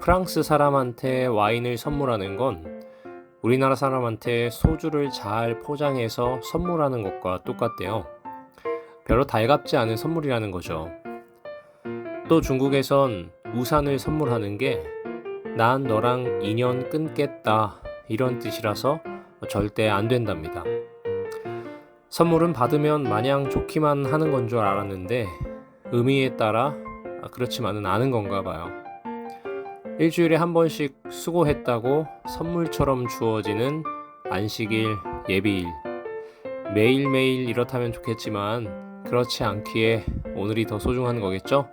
프랑스 사람한테 와인을 선물하는 건 우리나라 사람한테 소주를 잘 포장해서 선물하는 것과 똑같대요. 별로 달갑지 않은 선물이라는 거죠. 또 중국에선 우산을 선물하는 게 난 너랑 인연 끊겠다 이런 뜻이라서 절대 안 된답니다. 선물은 받으면 마냥 좋기만 하는 건 줄 알았는데 의미에 따라 그렇지만은 않은 건가 봐요. 일주일에 한 번씩 수고했다고 선물처럼 주어지는 안식일, 예비일. 매일매일 이렇다면 좋겠지만 그렇지 않기에 오늘이 더 소중한 거겠죠?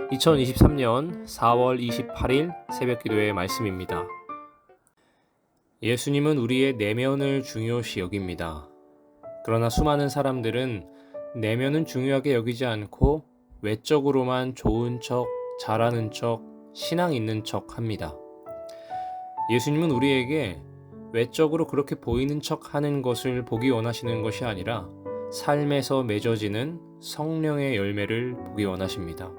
2023년 4월 28일 새벽기도의 말씀입니다. 예수님은 우리의 내면을 중요시 여깁니다. 그러나 수많은 사람들은 내면은 중요하게 여기지 않고 외적으로만 좋은 척, 잘하는 척, 신앙 있는 척 합니다. 예수님은 우리에게 외적으로 그렇게 보이는 척 하는 것을 보기 원하시는 것이 아니라 삶에서 맺어지는 성령의 열매를 보기 원하십니다.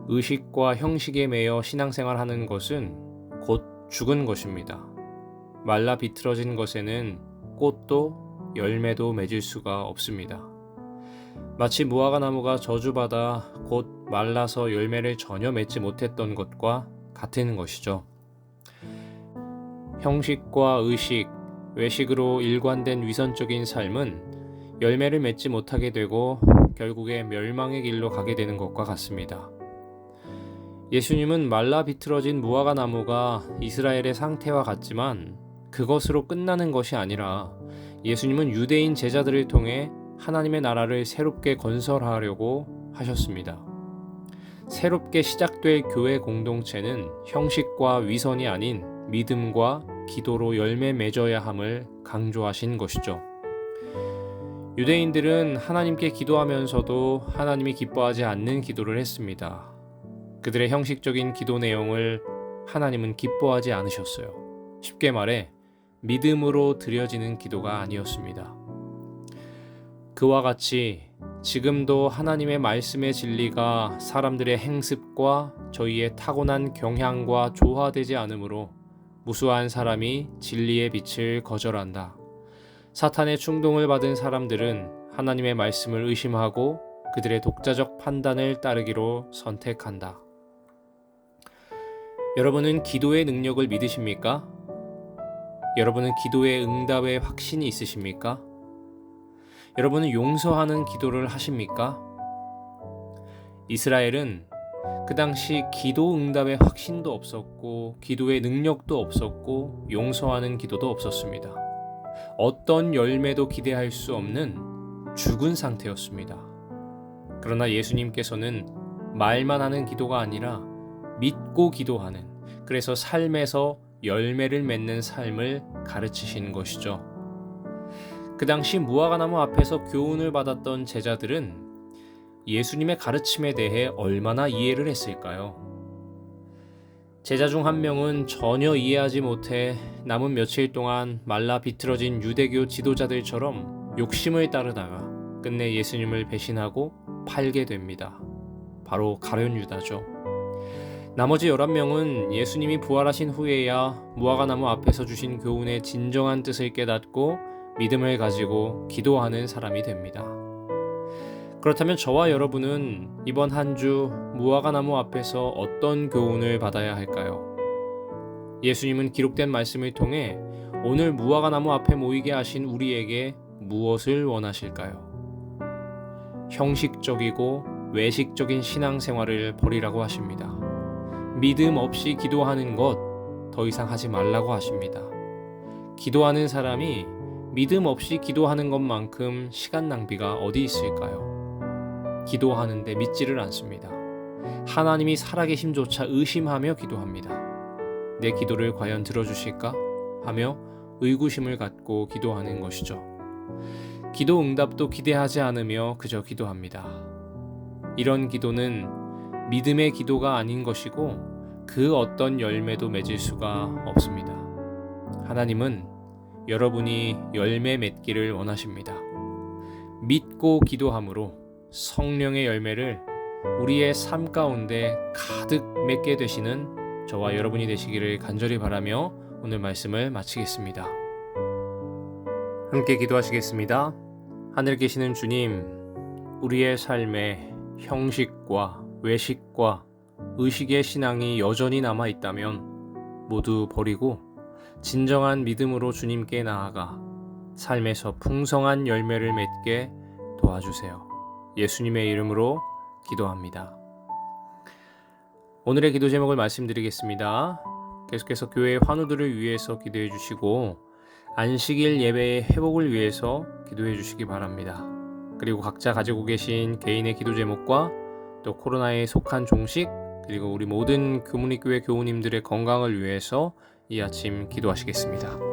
의식과 형식에 매여 신앙생활 하는 것은 곧 죽은 것입니다. 말라 비틀어진 것에는 꽃도 열매도 맺을 수가 없습니다. 마치 무화과 나무가 저주받아 곧 말라서 열매를 전혀 맺지 못했던 것과 같은 것이죠. 형식과 의식, 외식으로 일관된 위선적인 삶은 열매를 맺지 못하게 되고 결국에 멸망의 길로 가게 되는 것과 같습니다. 예수님은 말라 비틀어진 무화과 나무가 이스라엘의 상태와 같지만 그것으로 끝나는 것이 아니라 예수님은 유대인 제자들을 통해 하나님의 나라를 새롭게 건설하려고 하셨습니다. 새롭게 시작될 교회 공동체는 형식과 위선이 아닌 믿음과 기도로 열매 맺어야 함을 강조하신 것이죠. 유대인들은 하나님께 기도하면서도 하나님이 기뻐하지 않는 기도를 했습니다. 그들의 형식적인 기도 내용을 하나님은 기뻐하지 않으셨어요. 쉽게 말해 믿음으로 드려지는 기도가 아니었습니다. 그와 같이 지금도 하나님의 말씀의 진리가 사람들의 행습과 저희의 타고난 경향과 조화되지 않으므로 무수한 사람이 진리의 빛을 거절한다. 사탄의 충동을 받은 사람들은 하나님의 말씀을 의심하고 그들의 독자적 판단을 따르기로 선택한다. 여러분은 기도의 능력을 믿으십니까? 여러분은 기도의 응답에 확신이 있으십니까? 여러분은 용서하는 기도를 하십니까? 이스라엘은 그 당시 기도 응답의 확신도 없었고 기도의 능력도 없었고 용서하는 기도도 없었습니다. 어떤 열매도 기대할 수 없는 죽은 상태였습니다. 그러나 예수님께서는 말만 하는 기도가 아니라 믿고 기도하는, 그래서 삶에서 열매를 맺는 삶을 가르치신 것이죠. 그 당시 무화과 나무 앞에서 교훈을 받았던 제자들은 예수님의 가르침에 대해 얼마나 이해를 했을까요? 제자 중 한 명은 전혀 이해하지 못해 남은 며칠 동안 말라 비틀어진 유대교 지도자들처럼 욕심을 따르다가 끝내 예수님을 배신하고 팔게 됩니다. 바로 가룟 유다죠. 나머지 11명은 예수님이 부활하신 후에야 무화과 나무 앞에서 주신 교훈의 진정한 뜻을 깨닫고 믿음을 가지고 기도하는 사람이 됩니다. 그렇다면 저와 여러분은 이번 한 주 무화과 나무 앞에서 어떤 교훈을 받아야 할까요? 예수님은 기록된 말씀을 통해 오늘 무화과 나무 앞에 모이게 하신 우리에게 무엇을 원하실까요? 형식적이고 외식적인 신앙생활을 버리라고 하십니다. 믿음 없이 기도하는 것 더 이상 하지 말라고 하십니다. 기도하는 사람이 믿음 없이 기도하는 것만큼 시간 낭비가 어디 있을까요? 기도하는데 믿지를 않습니다. 하나님이 살아계심조차 의심하며 기도합니다. 내 기도를 과연 들어주실까? 하며 의구심을 갖고 기도하는 것이죠. 기도 응답도 기대하지 않으며 그저 기도합니다. 이런 기도는 믿음의 기도가 아닌 것이고 그 어떤 열매도 맺을 수가 없습니다. 하나님은 여러분이 열매 맺기를 원하십니다. 믿고 기도함으로 성령의 열매를 우리의 삶 가운데 가득 맺게 되시는 저와 여러분이 되시기를 간절히 바라며 오늘 말씀을 마치겠습니다. 함께 기도하시겠습니다. 하늘 계시는 주님, 우리의 삶에 형식과 외식과 의식의 신앙이 여전히 남아 있다면 모두 버리고 진정한 믿음으로 주님께 나아가 삶에서 풍성한 열매를 맺게 도와주세요. 예수님의 이름으로 기도합니다. 오늘의 기도 제목을 말씀드리겠습니다. 계속해서 교회의 환우들을 위해서 기도해 주시고 안식일 예배의 회복을 위해서 기도해 주시기 바랍니다. 그리고 각자 가지고 계신 개인의 기도 제목과 또 코로나에 속한 종식, 그리고 우리 모든 교문이교회 교우님들의 건강을 위해서 이 아침 기도하시겠습니다.